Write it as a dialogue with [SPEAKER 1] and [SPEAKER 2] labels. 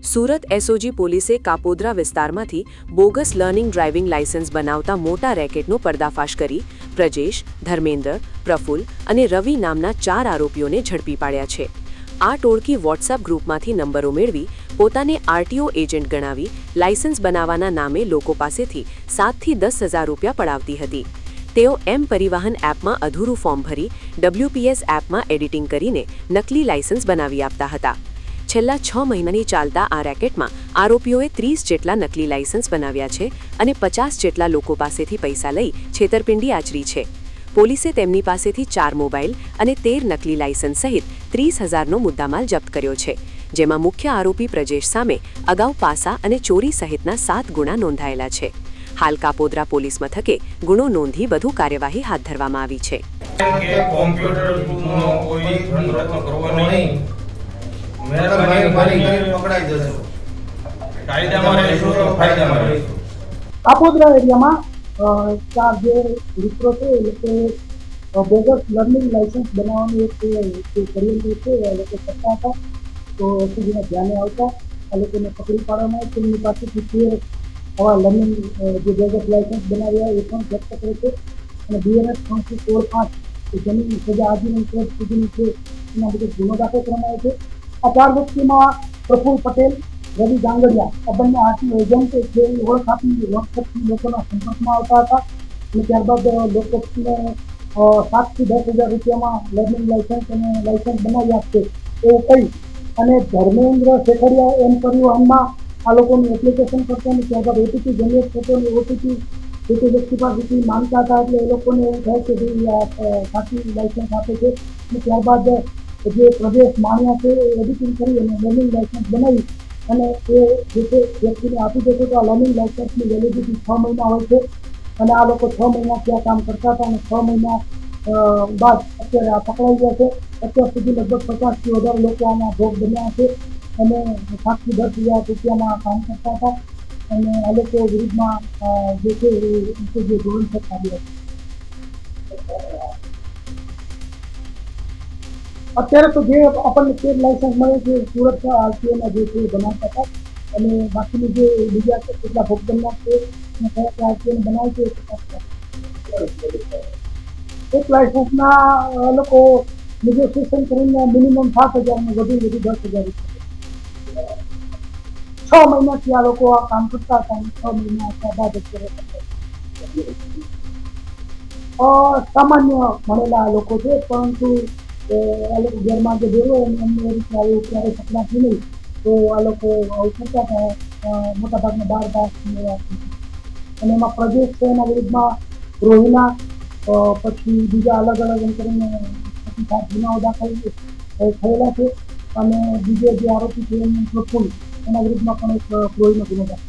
[SPEAKER 1] Surat SOG પોલીસે કાપોદ્રા વિસ્તારમાંથી bogus learning driving licence બનાવતા મોટા રેકેટનો પર્દાફાશ કરી પ્રજેશ, ધર્મેન્દ્ર, પ્રફુલ્લ અને રવિ નામના 4 આરોપીઓને ઝડપી પાડ્યા છે। આ ટોળકી વોટ્સએપ ગ્રુપમાંથી નંબરો મેળવી પોતાને આરટીઓ એજન્ટ ગણાવી લાયસન્સ બનાવવાના નામે લોકો પાસેથી 7 થી 10 હજાર રૂપિયા પડાવતી હતી। તેઓ એમ પરિવહન એપમાં અધૂરું ફોર્મ ભરી ડબ્લ્યુપીએસ એપમાં એડિટિંગ કરીને નકલી લાયસન્સ બનાવી આપતા હતા। છેલ્લા 6 મહિનાની ચાલતા આ રેકેટમાં આરોપીઓએ 30 જેટલા નકલી લાયસન્સ બનાવ્યા છે અને 50 જેટલા લોકો પાસેથી પૈસા લઈ છેતરપિંડી આચરી છે। પોલીસે તેમની પાસેથી 4 મોબાઈલ અને 13 નકલી લાયસન્સ સહિત 30,000નો મુદ્દામાલ જપ્ત કર્યો છે, જેમાં મુખ્ય આરોપી પ્રજેશ સામે અગાઉ પાસા અને ચોરી સહિતના 7 ગુના નોંધાયેલા છે। હાલ કાપોદ્રા પોલીસ મથકે ગુનો નોંધી વધુ કાર્યવાહી હાથ ધરવામાં આવી છે।
[SPEAKER 2] કાપોદ્રા એરિયામાં 4 જે મિત્રો છે એ લોકો બોગસ લર્નિંગ લાયસન્સ બનાવવાનું એક કરેલું છે। એ લોકો કરતા હતા તો એસઓજીના ધ્યાને આવતા આ લોકોને પકડી પાડવામાં આવે। તેમની પાસેથી આવા લર્નિંગ જે બોગસ લાયસન્સ બનાવ્યા એ પણ જપ્ત કરે છે અને બીએનએસ 345 જમીન સજા આજીવન કેદ સુધીની છે એના બધે ગુનો દાખલ કરવામાં આવે છે। આ 4 વ્યક્તિમાં પ્રફુલ્લ પટેલ, રવિ ગાંગડિયા આ બંને આરટીઓ એજન્ટ જે ઓળખ આપી વોટ્સએપથી લોકોના સંપર્કમાં આવતા હતા અને ત્યારબાદ લોકોને 7 થી 10 હજાર રૂપિયામાં લર્નિંગ લાયસન્સ અને લાયસન્સ બનાવી આપશે એવું કહી અને ધર્મેન્દ્ર શેખડિયા એમ પરિવહનમાં આ લોકોની એપ્લિકેશન કરતો અને ત્યારબાદ ઓટીપી જનરેટ થતો અને ઓટીપી જે તે વ્યક્તિ પાસેથી માંગતા હતા એટલે એ લોકોને એવું થાય કે ભાઈ સાચી લાયસન્સ આપે છે અને ત્યારબાદ જે પ્રદેશ માણ્યા છે એ એડિટિંગ કરી અને લર્નિંગ લાયસન્સ બનાવી અને એ જે તે વ્યક્તિને આપી દેશે તો આ લર્નિંગ લાયસન્સની વેલિડિટી 6 મહિના હોય છે અને આ લોકો 6 મહિનાથી આ કામ કરતા હતા અને 6 મહિના બાદ અત્યારે આ પકડાઈ ગયા છે। અત્યાર સુધી લગભગ 50 થી વધારે લોકો આમાં ભોગ બન્યા છે અને 7 થી 10 હજાર રૂપિયામાં કામ કરતા હતા અને આ લોકો વિરુદ્ધમાં જે છે જે ધોરણ છે અત્યારે તો જે આપણને પેડ લાયસન્સ મળે છે સુરત આરટીઓના જે છે બનાવતા હતા અને બાકીની જે બીજા કેટલા ભોગ બનનાર છે અને કયા આરટીઓને બનાવે છે એક લાયસન્સના લોકો નેગોશિએશન કરીને મિનિમમ 7,000 અને વધુ 10,000 રૂપિયા 6 મહિનાથી આ લોકો આ કામ કરતા હતા અને 6 મહિના બાદ સામાન્ય ભણેલા લોકો છે પરંતુ આ લોકો ઘરમાં જે બેરો એમને એ રીતે આવ્યું ક્યારે સપનાથી નહીં તો આ લોકો આવું કરતા હતા મોટાભાગના 12 પાસ અને એમાં પ્રદેશ છે એના વિરુદ્ધમાં રોહિણા પછી બીજા અલગ અલગ એમ કરીને 7 ગુનાઓ દાખલ થયેલા છે અને બીજો જે આરોપી છે એનું પ્રફુલ્લ એના વિરુદ્ધમાં પણ એક રોહિણા ગુનો દાખલ